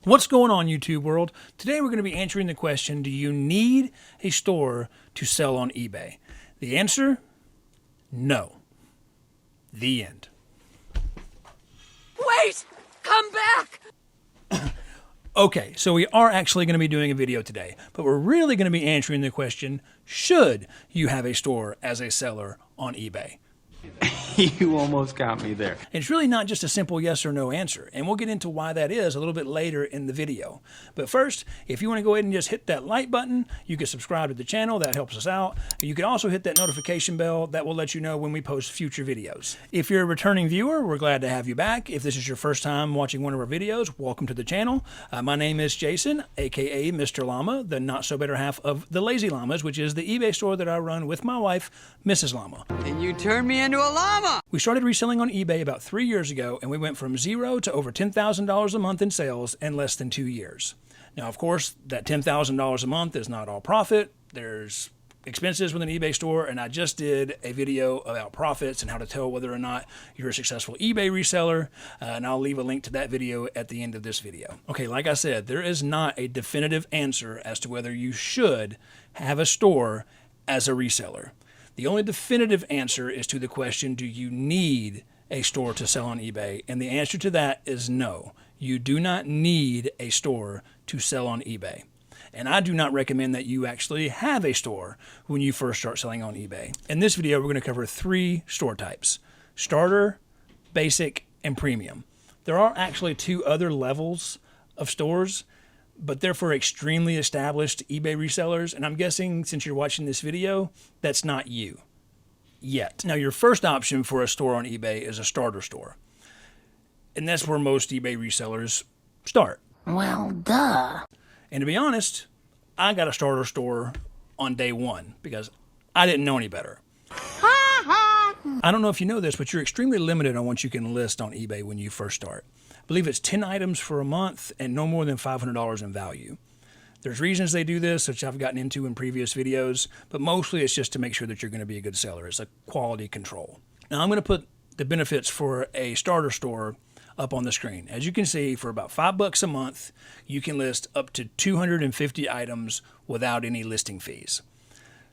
What's going on, YouTube world? Today we're going to be answering the question, do you need a store to sell on eBay? The answer, no. The end. Wait! Come back! Okay, so we are actually going to be doing a video today, but we're really going to be answering the question, should you have a store as a seller on eBay? You almost got me there. It's really not just a simple yes or no answer, and we'll get into why that is a little bit later in the video. But first, if you want to go ahead and just hit that like button, you can subscribe to the channel, that helps us out. You can also hit that notification bell, that will let you know when we post future videos. If you're a returning viewer, we're glad to have you back. If this is your first time watching one of our videos, welcome to the channel. My name is Jason, aka Mr. Llama, the not so better half of the Lazy Llamas, which is the eBay store that I run with my wife, Mrs. Llama. And you turned me into a llama! We started reselling on eBay about 3 years ago, and we went from zero to over $10,000 a month in sales in less than 2 years. Now, of course, that $10,000 a month is not all profit. There's expenses with an eBay store, and I just did a video about profits and how to tell whether or not you're a successful eBay reseller, and I'll leave a link to that video at the end of this video. Okay, like I said, there is not a definitive answer as to whether you should have a store as a reseller. The only definitive answer is to the question, do you need a store to sell on eBay? And the answer to that is no. You do not need a store to sell on eBay. And I do not recommend that you actually have a store when you first start selling on eBay. In this video, we're going to cover 3 store types: starter, basic, and premium. There are actually 2 other levels of stores, but they're for extremely established eBay resellers, and I'm guessing since you're watching this video, that's not you yet. Now, your first option for a store on eBay is a starter store, and that's where most eBay resellers start. Well, duh. And to be honest, I got a starter store on day 1 because I didn't know any better. I don't know if you know this, but you're extremely limited on what you can list on eBay when you first start. I believe it's 10 items for a month and no more than $500 in value. There's reasons they do this, which I've gotten into in previous videos, but mostly it's just to make sure that you're going to be a good seller. It's a quality control. Now I'm going to put the benefits for a starter store up on the screen. As you can see, for about $5 a month, you can list up to 250 items without any listing fees.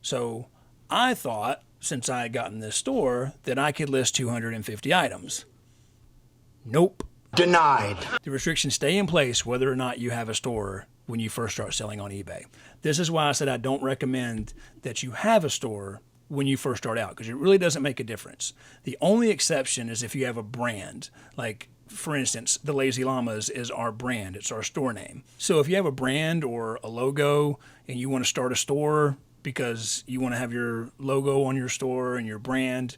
So I thought, since I had gotten this store, that I could list 250 items. Nope. Denied. The restrictions stay in place whether or not you have a store when you first start selling on eBay. This is why I said I don't recommend that you have a store when you first start out, because it really doesn't make a difference. The only exception is if you have a brand. Like, for instance, the Lazy Llamas is our brand. It's our store name. So if you have a brand or a logo and you want to start a store because you want to have your logo on your store and your brand,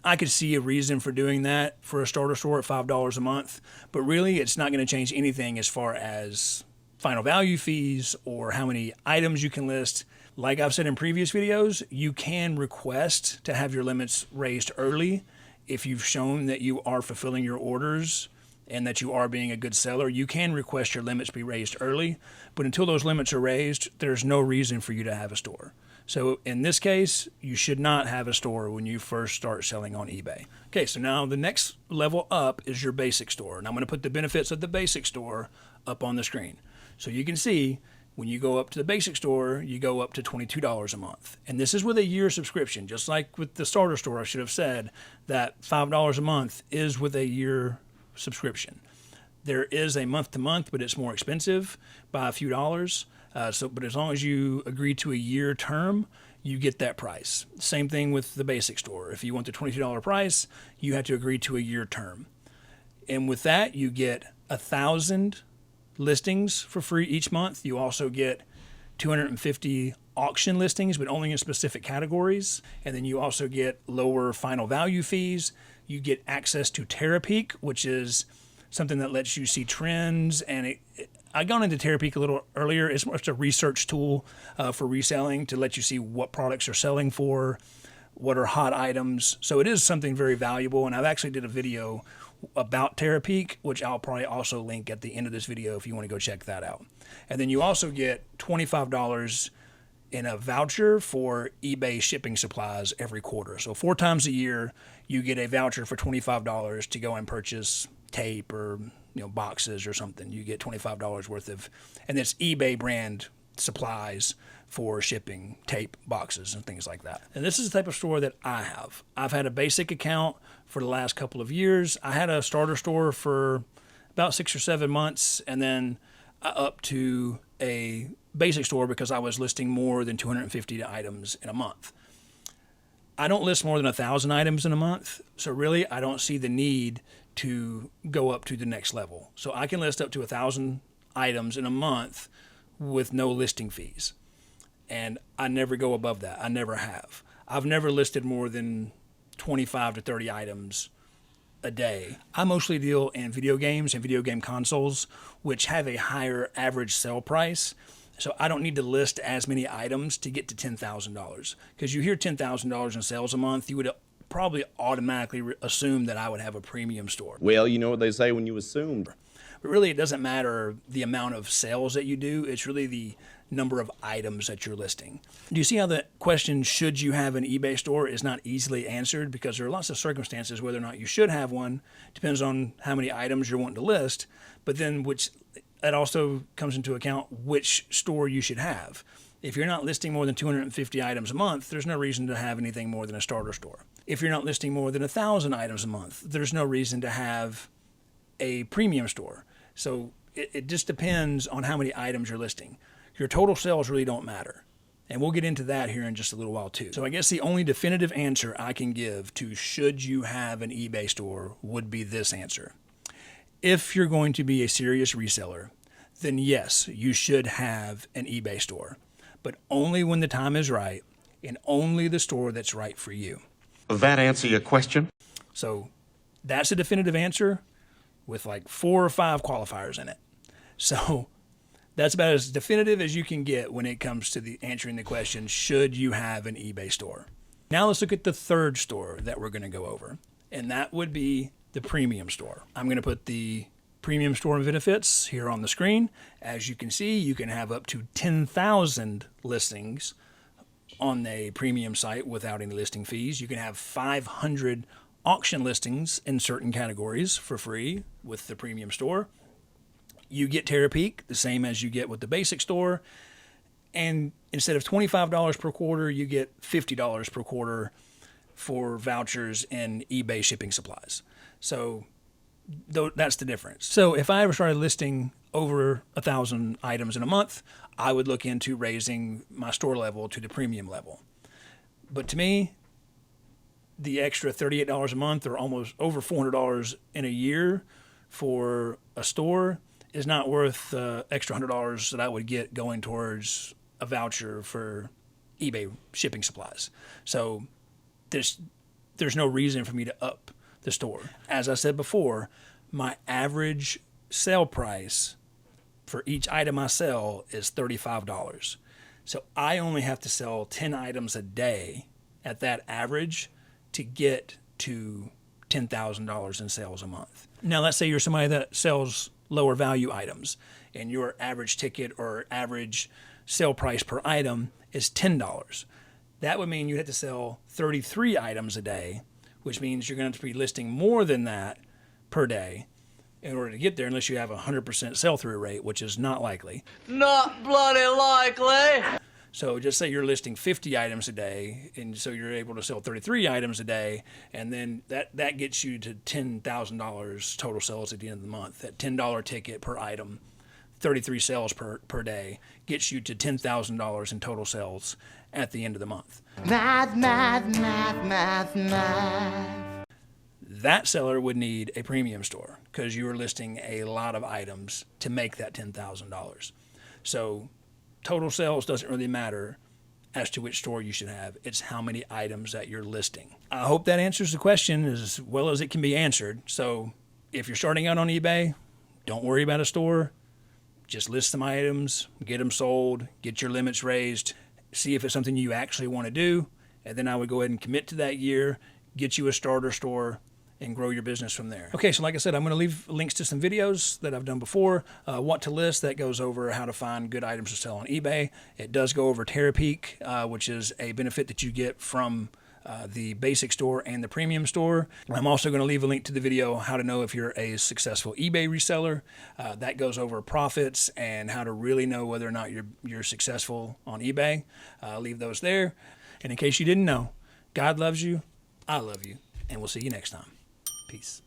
I could see a reason for doing that for a starter store at $5 a month, but really it's not going to change anything as far as final value fees or how many items you can list. Like I've said in previous videos, you can request to have your limits raised early. If you've shown that you are fulfilling your orders and that you are being a good seller, you can request your limits be raised early, but until those limits are raised, there's no reason for you to have a store. So in this case, you should not have a store when you first start selling on eBay. Okay, so now the next level up is your basic store. And I'm going to put the benefits of the basic store up on the screen. So you can see when you go up to the basic store, you go up to $22 a month. And this is with a year subscription. Just like with the starter store, I should have said that $5 a month is with a year subscription. There is a month-to-month, but it's more expensive by a few dollars. But as long as you agree to a year term, you get that price. Same thing with the basic store. If you want the $22 price, you have to agree to a year term. And with that, you get 1,000 listings for free each month. You also get 250 auction listings, but only in specific categories. And then you also get lower final value fees. You get access to Terapeak, which is something that lets you see trends. And I got into Terapeak a little earlier. It's a research tool for reselling to let you see what products are selling for, what are hot items. So it is something very valuable. And I've actually did a video about Terapeak, which I'll probably also link at the end of this video if you want to go check that out. And then you also get $25 in a voucher for eBay shipping supplies every quarter. So 4 times a year, you get a voucher for $25 to go and purchase tape or boxes or something. You get $25 worth of, and it's eBay brand supplies for shipping tape boxes and things like that. And this is the type of store that I have. I've had a basic account for the last couple of years. I had a starter store for about 6 or 7 months, and then I upped to a basic store because I was listing more than 250 items in a month. I don't list more than 1,000 items in a month, so really I don't see the need to go up to the next level. So I can list up to 1,000 items in a month with no listing fees. And I never go above that. I never have. I've never listed more than 25 to 30 items a day. I mostly deal in video games and video game consoles, which have a higher average sale price. So I don't need to list as many items to get to $10,000. Because you hear $10,000 in sales a month, you would probably automatically assume that I would have a premium store. Well, you know what they say when you assume. But really, it doesn't matter the amount of sales that you do. It's really the number of items that you're listing. Do you see how the question, should you have an eBay store, is not easily answered? Because there are lots of circumstances whether or not you should have one. Depends on how many items you're wanting to list. But then that also comes into account which store you should have. If you're not listing more than 250 items a month, there's no reason to have anything more than a starter store. If you're not listing more than 1,000 items a month, there's no reason to have a premium store. So it just depends on how many items you're listing. Your total sales really don't matter. And we'll get into that here in just a little while too. So I guess the only definitive answer I can give to should you have an eBay store would be this answer. If you're going to be a serious reseller, then yes, you should have an eBay store, but only when the time is right and only the store that's right for you. Does that answer your question? So that's a definitive answer with like 4 or 5 qualifiers in it. So that's about as definitive as you can get when it comes to answering the question, should you have an eBay store? Now let's look at the third store that we're going to go over, and that would be the premium store. I'm going to put the premium store benefits here on the screen. As you can see, you can have up to 10,000 listings on a premium site without any listing fees. You can have 500 auction listings in certain categories for free with the premium store. You get Terapeak, the same as you get with the basic store. And instead of $25 per quarter, you get $50 per quarter for vouchers and eBay shipping supplies. So that's the difference. So if I ever started listing over 1,000 items in a month, I would look into raising my store level to the premium level. But to me, the extra $38 a month or almost over $400 in a year for a store is not worth the extra $100 that I would get going towards a voucher for eBay shipping supplies. So there's no reason for me to up the store. As I said before, my average sale price for each item I sell is $35. So I only have to sell 10 items a day at that average to get to $10,000 in sales a month. Now, let's say you're somebody that sells lower value items and your average ticket or average sale price per item is $10. That would mean you have to sell 33 items a day, which means you're going to be listing more than that per day in order to get there, unless you have a 100% sell-through rate, which is not likely. Not bloody likely. So just say you're listing 50 items a day, and so you're able to sell 33 items a day, and then that gets you to $10,000 total sales at the end of the month. That $10 ticket per item, 33 sales per day, gets you to $10,000 in total sales at the end of the month. Math, math, math, math, math. That seller would need a premium store because you are listing a lot of items to make that $10,000. So total sales doesn't really matter as to which store you should have. It's how many items that you're listing. I hope that answers the question as well as it can be answered. So if you're starting out on eBay, don't worry about a store. Just list some items, get them sold, get your limits raised, see if it's something you actually want to do, and then I would go ahead and commit to that year, get you a starter store, and grow your business from there. Okay, so like I said, I'm going to leave links to some videos that I've done before. What to List, that goes over how to find good items to sell on eBay. It does go over Terapeak, which is a benefit that you get from the basic store and the premium store. I'm also going to leave a link to the video how to know if you're a successful eBay reseller. That goes over profits and how to really know whether or not you're successful on eBay. I'll leave those there. And in case you didn't know, God loves you, I love you, and we'll see you next time. Peace.